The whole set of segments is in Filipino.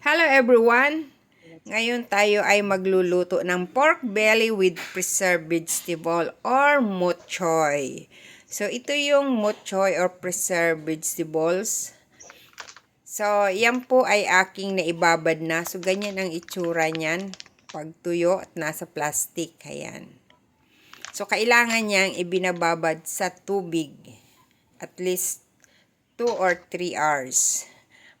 Hello everyone! Ngayon tayo ay magluluto ng pork belly with preserved vegetable or mok choy. So ito yung mok choy or preserved vegetables. So yan po ay aking naibabad na. So ganyan ang itsura niyan pag tuyo at nasa plastic. Ayan. So kailangan niyang ibinababad sa tubig at least 2 or 3 hours.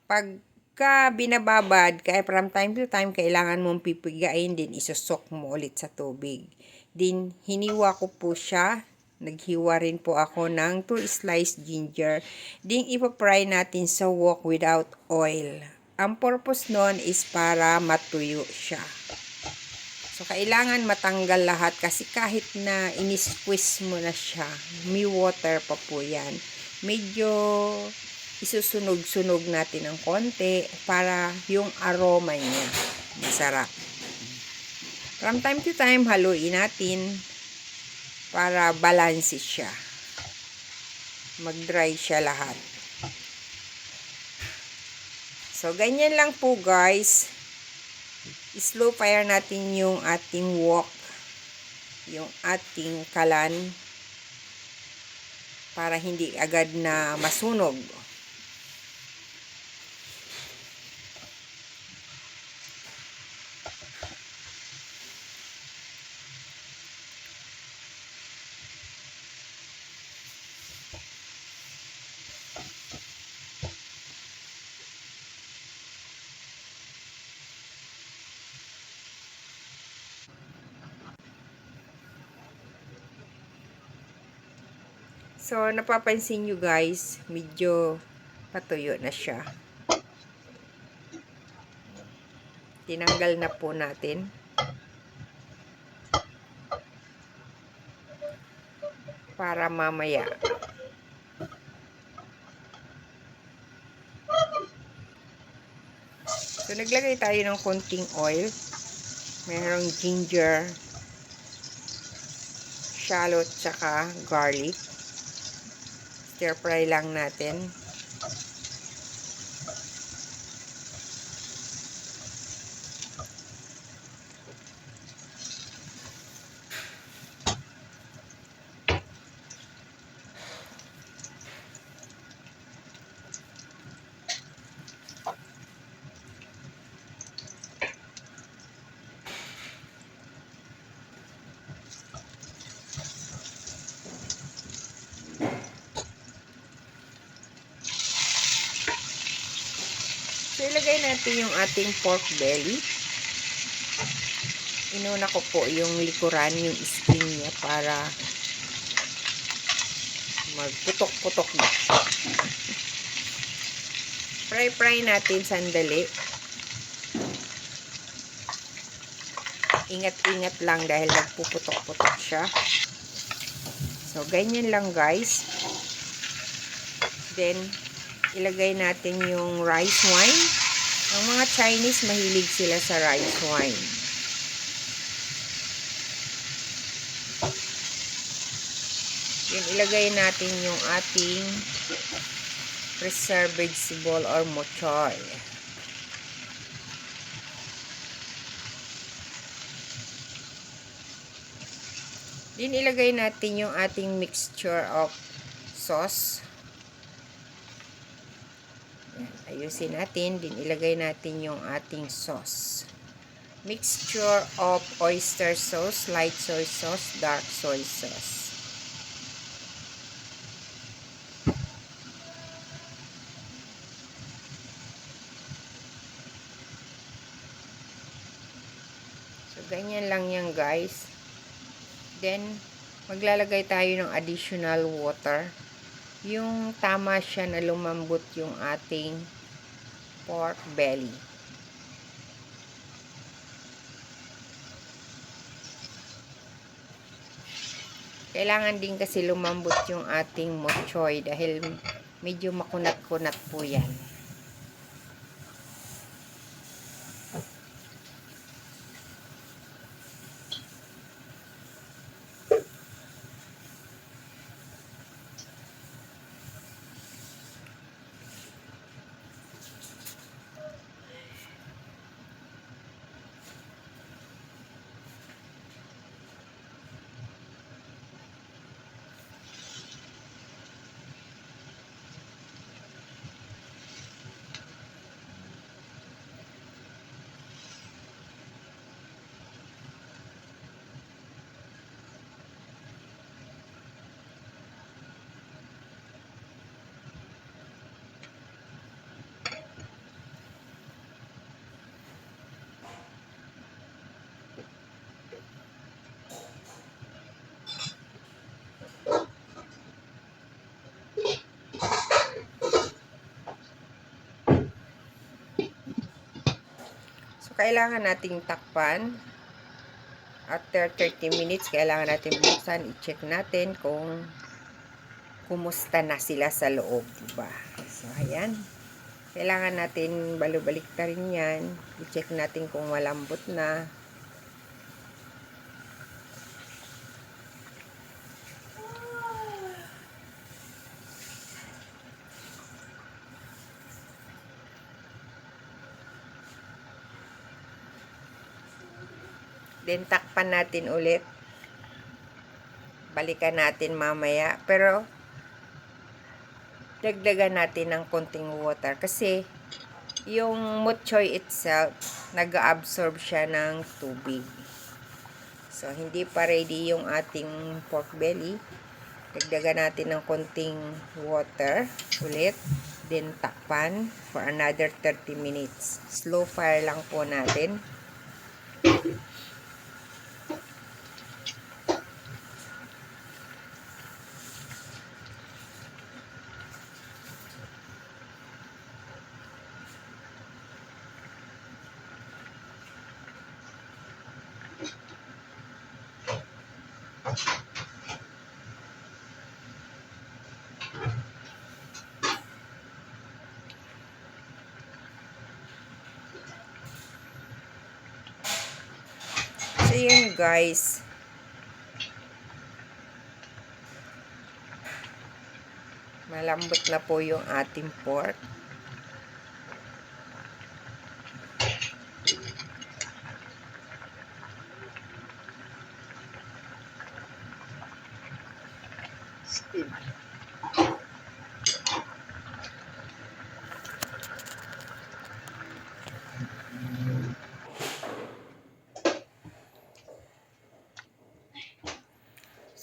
Pagka binababad, kaya from time to time, kailangan mong pipigain din, isusok mo ulit sa tubig. Din, hiniwa ko po siya. Naghiwa rin po ako ng 2 sliced ginger. Din, ipapry natin sa wok without oil. Ang purpose nun is para matuyo siya. So, kailangan matanggal lahat kasi kahit na in-squeeze mo na siya, may water pa po yan. Medyo isusunog-sunog natin ng konti para yung aroma niya masarap. From time to time, haluin natin para balance siya. Mag-dry siya lahat. So, ganyan lang po guys. Slow fire natin yung ating wok, yung ating kalan para hindi agad na masunog. So, napapansin nyo guys, medyo patuyo na siya. Tinanggal na po natin. Para mamaya. So, naglagay tayo ng konting oil. Mayroong ginger, shallot, tsaka garlic. Stir fry lang natin. So, ilagay natin yung ating pork belly. Inuna ko po yung likuran, yung skin niya para magputok-putok na. Fry natin sandali. Ingat-ingat lang dahil nagpuputok-putok siya. So, ganyan lang guys. Then, ilagay natin yung rice wine. Ang mga Chinese, mahilig sila sa rice wine. Then, ilagay natin yung ating preserved vegetable or mok choy. Then, ilagay natin yung ating mixture of sauce. Ayusin natin. Then, ilagay natin yung ating sauce. Mixture of oyster sauce, light soy sauce, dark soy sauce. So, ganyan lang yan guys. Then, maglalagay tayo ng additional water. Yung tama siya na lumambot yung ating pork belly. Kailangan din kasi lumambot yung ating mok choy dahil medyo makunat-kunat po yan. kailangan nating takpan. After 30 minutes, kailangan natin buksan. I-check natin kung kumusta na sila sa loob, diba? So, ayan. Kailangan natin balubalik-tarin yan. I-check natin kung malambot na. Then, takpan natin ulit. Balikan natin mamaya. Pero, dagdagan natin ng konting water. Kasi, yung mutchoy itself, nag-absorb siya ng tubig. So, hindi pa ready yung ating pork belly. Dagdagan natin ng konting water ulit. Then, takpan for another 30 minutes. Slow fire lang po natin. So, yun guys. Malambot na po yung ating pork.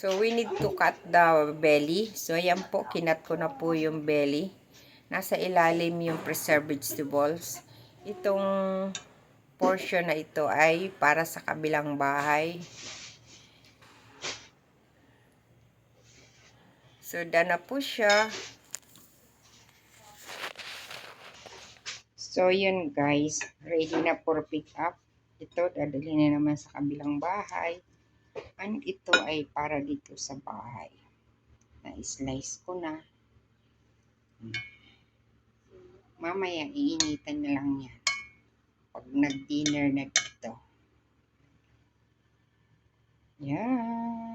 So, we need to cut the belly. So, ayan po, kinat ko na po yung belly. Nasa ilalim yung preserved vegetables. Itong portion na ito ay para sa kabilang bahay. So, done na po siya. So, yun guys. Ready na for pick up. Ito, dadalhin na naman sa kabilang bahay. And ito ay para dito sa bahay. Na-slice ko na. Mamaya, iinitan na lang yan. Pag nag-dinner na dito. Yan.